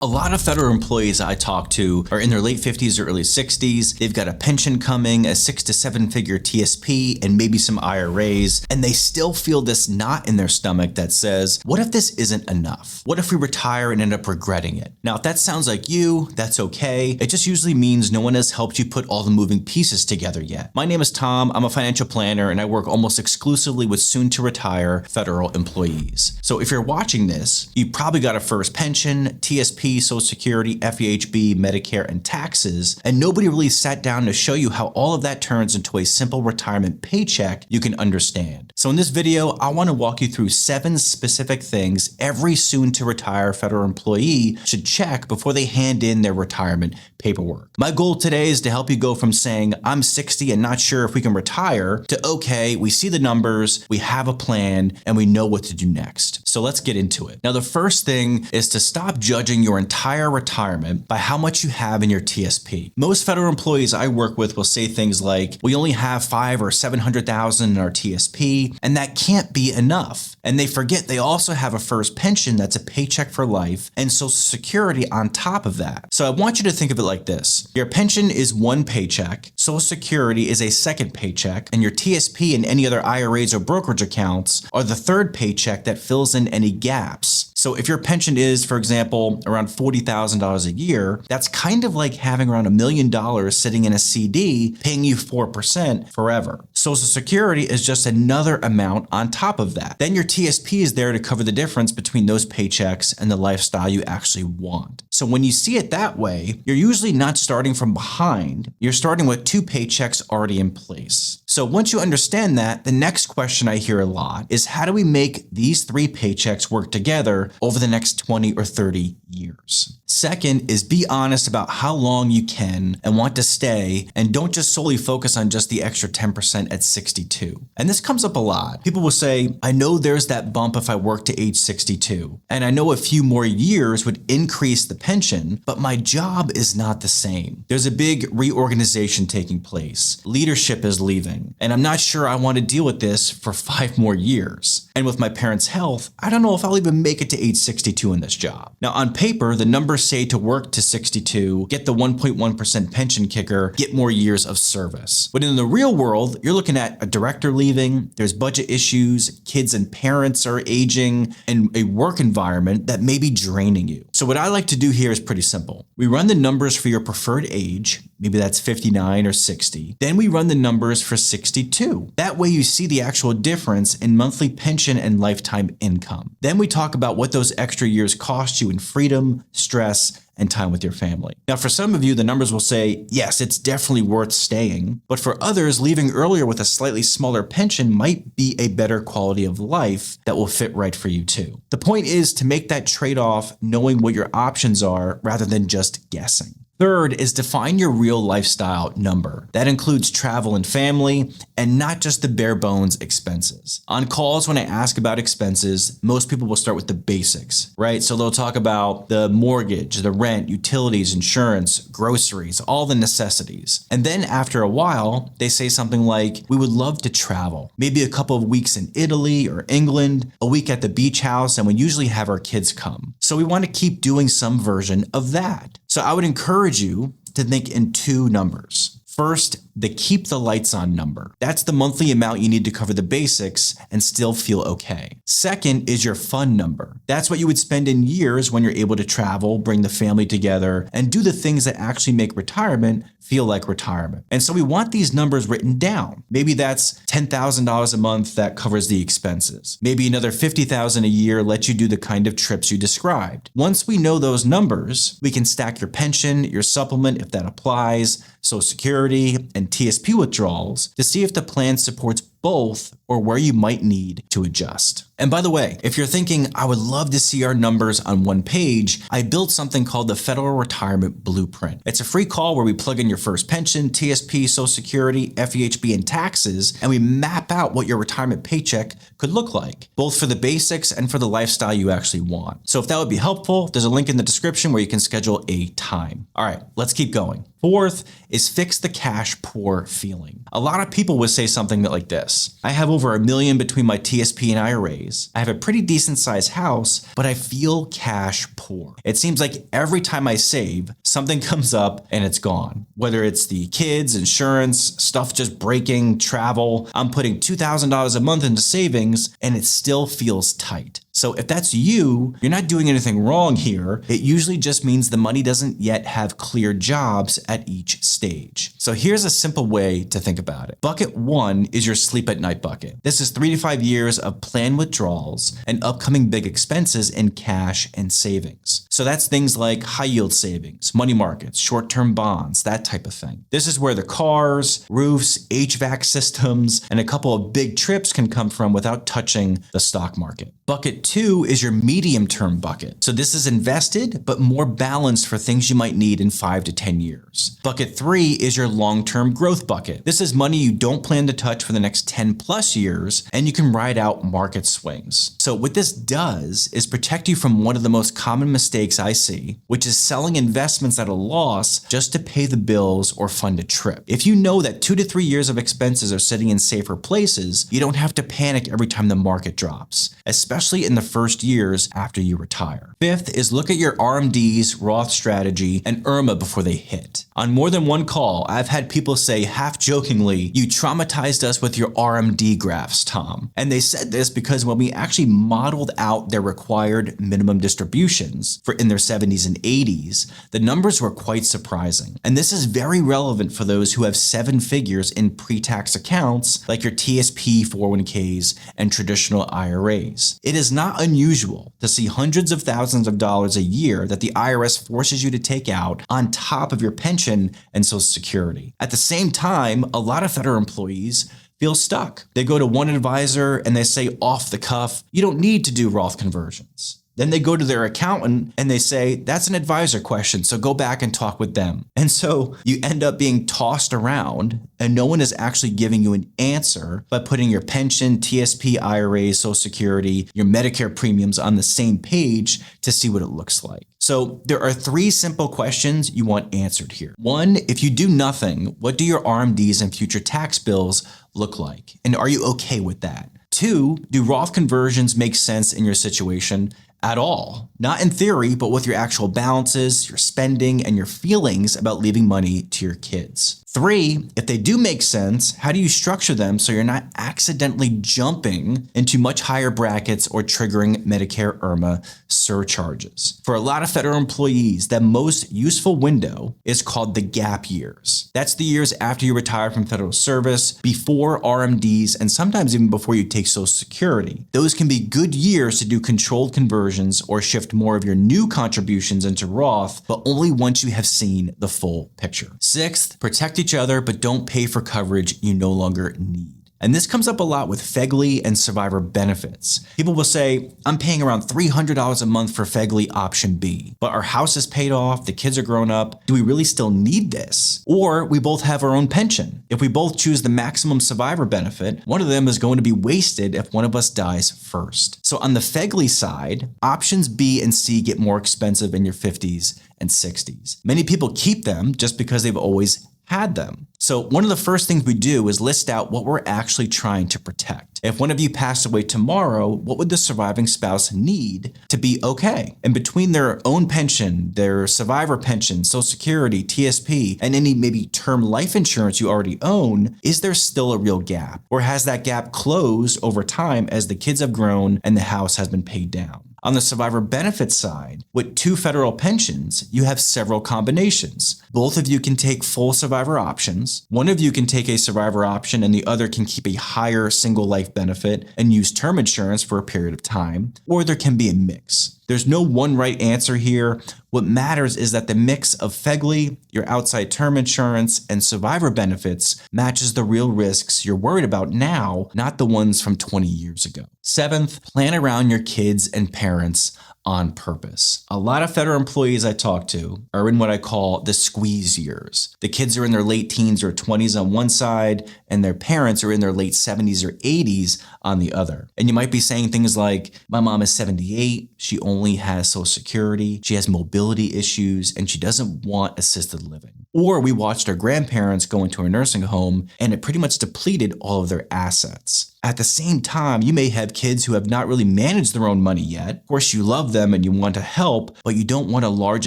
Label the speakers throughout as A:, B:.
A: A lot of federal employees I talk to are in their late 50s or early 60s. They've got a pension coming, a 6 to 7 figure TSP, and maybe some IRAs, and they still feel this knot in their stomach that says, what if this isn't enough? What if we retire and end up regretting it? Now, if that sounds like you, that's okay. It just usually means no one has helped you put all the moving pieces together yet. My name is Tom. I'm a financial planner, and I work almost exclusively with soon to retire federal employees. So if you're watching this, you probably got a FERS pension, TSP, Social Security, FEHB, Medicare, and taxes, and nobody really sat down to show you how all of that turns into a simple retirement paycheck you can understand. So in this video, I want to walk you through 7 specific things every soon-to-retire federal employee should check before they hand in their retirement paperwork. My goal today is to help you go from saying, I'm 60 and not sure if we can retire, to okay, we see the numbers, we have a plan, and we know what to do next. So let's get into it. Now, the first thing is to stop judging your entire retirement by how much you have in your TSP. Most federal employees I work with will say things like, we only have 500,000 or 700,000 in our TSP, and that can't be enough. And they forget they also have a FERS pension that's a paycheck for life and Social Security on top of that. So I want you to think of it like this. Your pension is one paycheck, Social Security is a second paycheck, and your TSP and any other IRAs or brokerage accounts are the third paycheck that fills in any gaps. So if your pension is, for example, around $40,000 a year, that's kind of like having around $1 million sitting in a CD paying you 4% forever. Social Security is just another amount on top of that. Then your TSP is there to cover the difference between those paychecks and the lifestyle you actually want. So when you see it that way, you're usually not starting from behind. You're starting with 2 paychecks already in place. So once you understand that, the next question I hear a lot is, how do we make these 3 paychecks work together over the next 20 or 30 years? Second is be honest about how long you can and want to stay, and don't just solely focus on just the extra 10% at 62. And this comes up a lot. People will say, I know there's that bump if I work to age 62, and I know a few more years would increase the pension, but my job is not the same. There's a big reorganization taking place. Leadership is leaving, and I'm not sure I want to deal with this for 5 more years. And with my parents' health, I don't know if I'll even make it to age 62 in this job. Now, on paper, the numbers say to work to 62, get the 1.1% pension kicker, get more years of service. But in the real world, you're looking at a director leaving, there's budget issues, kids and parents are aging, and a work environment that may be draining you. So what I like to do here is pretty simple. We run the numbers for your preferred age, maybe that's 59 or 60. Then we run the numbers for 62. That way you see the actual difference in monthly pension and lifetime income. Then we talk about what those extra years cost you in freedom, stress, and time with your family. Now, for some of you, the numbers will say, yes, it's definitely worth staying. But for others, leaving earlier with a slightly smaller pension might be a better quality of life that will fit right for you too. The point is to make that trade-off knowing what your options are rather than just guessing. Third is define your real lifestyle number. That includes travel and family, and not just the bare bones expenses. On calls, when I ask about expenses, most people will start with the basics, right? So they'll talk about the mortgage, the rent, utilities, insurance, groceries, all the necessities. And then after a while, they say something like, we would love to travel, maybe a couple of weeks in Italy or England, a week at the beach house, and we usually have our kids come. So we want to keep doing some version of that. So I would encourage you to think in 2 numbers. First, the keep the lights on number. That's the monthly amount you need to cover the basics and still feel okay. Second is your fun number. That's what you would spend in years when you're able to travel, bring the family together, and do the things that actually make retirement feel like retirement. And so we want these numbers written down. Maybe that's $10,000 a month that covers the expenses. Maybe another $50,000 a year lets you do the kind of trips you described. Once we know those numbers, we can stack your pension, your supplement if that applies, Social Security, and TSP withdrawals to see if the plan supports both or where you might need to adjust. And by the way, if you're thinking, I would love to see our numbers on one page, I built something called the Federal Retirement Blueprint. It's a free call where we plug in your FERS pension, TSP, Social Security, FEHB, and taxes, and we map out what your retirement paycheck could look like, both for the basics and for the lifestyle you actually want. So if that would be helpful, there's a link in the description where you can schedule a time. All right, let's keep going. Fourth is fix the cash poor feeling. A lot of people would say something like this. this. I have over $1 million between my TSP and IRAs. I have a pretty decent sized house, but I feel cash poor. It seems like every time I save, something comes up and it's gone. Whether it's the kids, insurance, stuff just breaking, travel, I'm putting $2,000 a month into savings and it still feels tight. So if that's you, you're not doing anything wrong here. It usually just means the money doesn't yet have clear jobs at each stage. So here's a simple way to think about it. Bucket 1 is your sleep at night bucket. This is 3 to 5 years of planned withdrawals and upcoming big expenses in cash and savings. So that's things like high yield savings, money markets, short-term bonds, that type of thing. This is where the cars, roofs, HVAC systems, and a couple of big trips can come from without touching the stock market. Bucket 2 is your medium-term bucket. So this is invested, but more balanced for things you might need in 5 to 10 years. Bucket 3 is your long-term growth bucket. This is money you don't plan to touch for the next 10 plus years, and you can ride out market swings. So what this does is protect you from one of the most common mistakes I see, which is selling investments at a loss just to pay the bills or fund a trip. If you know that 2 to 3 years of expenses are sitting in safer places, you don't have to panic every time the market drops, especially in the first years after you retire. Fifth is look at your RMDs, Roth strategy, and IRMAA before they hit. On more than one call, I've had people say half jokingly, "You traumatized us with your RMD graphs, Tom." And they said this because when we actually modeled out their required minimum distributions for in their 70s and 80s, the numbers were quite surprising. And this is very relevant for those who have 7 figures in pre-tax accounts like your TSP 401ks and traditional IRAs. It is not unusual to see hundreds of thousands of dollars a year that the IRS forces you to take out on top of your pension and Social Security. At the same time, a lot of federal employees feel stuck. They go to one advisor and they say off the cuff, "You don't need to do Roth conversions." Then they go to their accountant and they say, "That's an advisor question, so go back and talk with them." And so you end up being tossed around and no one is actually giving you an answer by putting your pension, TSP, IRA, Social Security, your Medicare premiums on the same page to see what it looks like. So there are 3 simple questions you want answered here. 1, if you do nothing, what do your RMDs and future tax bills look like? And are you okay with that? 2, do Roth conversions make sense in your situation at all? Not in theory, but with your actual balances, your spending, and your feelings about leaving money to your kids. 3, if they do make sense, how do you structure them so you're not accidentally jumping into much higher brackets or triggering Medicare IRMAA surcharges? For a lot of federal employees, the most useful window is called the gap years. That's the years after you retire from federal service, before RMDs, and sometimes even before you take Social Security. Those can be good years to do controlled conversions or shift more of your new contributions into Roth, but only once you have seen the full picture. 6th, protect each other, but don't pay for coverage you no longer need. And this comes up a lot with FEGLI and survivor benefits. People will say, "I'm paying around $300 a month for FEGLI option B, but our house is paid off, the kids are grown up. Do we really still need this?" Or we both have our own pension. If we both choose the maximum survivor benefit, one of them is going to be wasted if one of us dies first. So on the FEGLI side, options B and C get more expensive in your 50s and 60s. Many people keep them just because they've always had them. So one of the first things we do is list out what we're actually trying to protect. If one of you passed away tomorrow, what would the surviving spouse need to be okay? And between their own pension, their survivor pension, Social Security, TSP, and any maybe term life insurance you already own, is there still a real gap? Or has that gap closed over time as the kids have grown and the house has been paid down? On the survivor benefit side, with 2 federal pensions, you have several combinations. Both of you can take full survivor options. One of you can take a survivor option and the other can keep a higher single life benefit and use term insurance for a period of time, or there can be a mix. There's no one right answer here. What matters is that the mix of FEGLI, your outside term insurance, and survivor benefits matches the real risks you're worried about now, not the ones from 20 years ago. 7th, plan around your kids and parents' on purpose. A lot of federal employees I talk to are in what I call the squeeze years. The kids are in their late teens or 20s on one side, and their parents are in their late 70s or 80s on the other. And you might be saying things like, my mom is 78, she only has Social Security, she has mobility issues, and she doesn't want assisted living. Or we watched our grandparents go into a nursing home and it pretty much depleted all of their assets. At the same time, you may have kids who have not really managed their own money yet. Of course, you love them and you want to help, but you don't want a large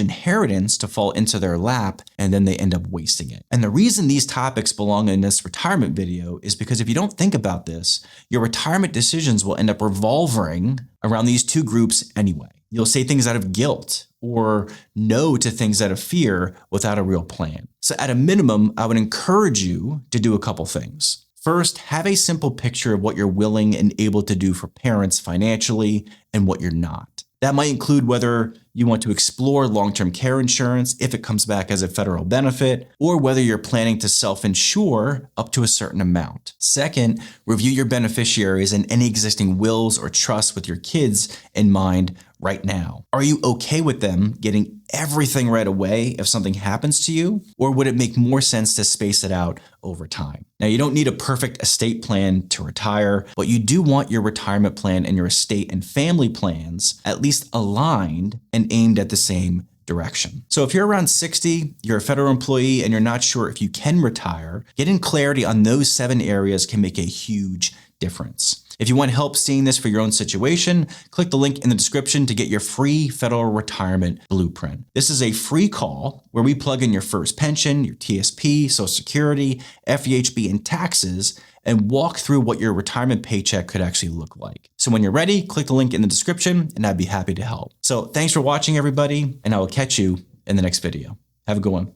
A: inheritance to fall into their lap and then they end up wasting it. And the reason these topics belong in this retirement video is because if you don't think about this, your retirement decisions will end up revolving around these two groups anyway. You'll say things out of guilt or no to things out of fear without a real plan. So at a minimum, I would encourage you to do a couple things. First, have a simple picture of what you're willing and able to do for parents financially and what you're not. That might include whether you want to explore long-term care insurance if it comes back as a federal benefit, or whether you're planning to self-insure up to a certain amount. Second, review your beneficiaries and any existing wills or trusts with your kids in mind right now. Are you okay with them getting everything right away if something happens to you? Or would it make more sense to space it out over time? Now, you don't need a perfect estate plan to retire, but you do want your retirement plan and your estate and family plans at least aligned and aimed at the same direction. So if you're around 60, you're a federal employee, and you're not sure if you can retire, getting clarity on those 7 areas can make a huge difference. If you want help seeing this for your own situation, click the link in the description to get your free federal retirement blueprint. This is a free call where we plug in your FERS pension, your TSP, Social Security, FEHB, and taxes, and walk through what your retirement paycheck could actually look like. So when you're ready, click the link in the description and I'd be happy to help. So thanks for watching, everybody, and I will catch you in the next video. Have a good one.